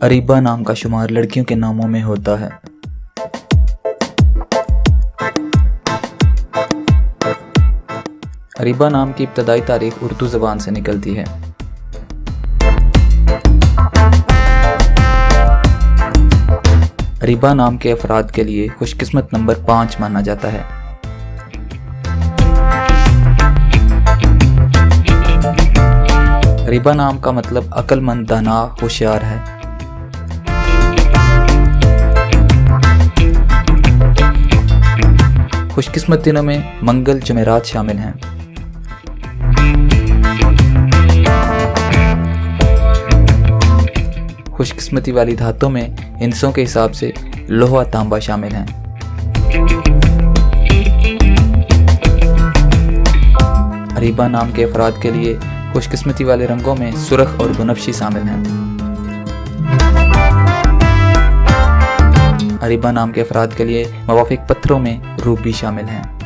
अरीबा नाम का शुमार लड़कियों के नामों में होता है। अरीबा नाम की इब्तदाई तारीख उर्दू ज़बान से निकलती है। अरीबा नाम के अफराद के लिए खुशकिस्मत नंबर 5 माना जाता है। अरीबा नाम का मतलब अक्लमंद, दाना, होशियार है। खुशकिस्मत दिनों में मंगल, जमेरात शामिल हैं। खुशकिस्मती वाली धातों में हिंसों के हिसाब से लोहा, तांबा शामिल हैं। अरीबा नाम के अफराद के लिए खुशकिस्मती वाले रंगों में सुर्ख और बनफशी शामिल हैं। अरीबा नाम के अफराद के लिए मवाफिक पत्थरों में रूबी शामिल हैं।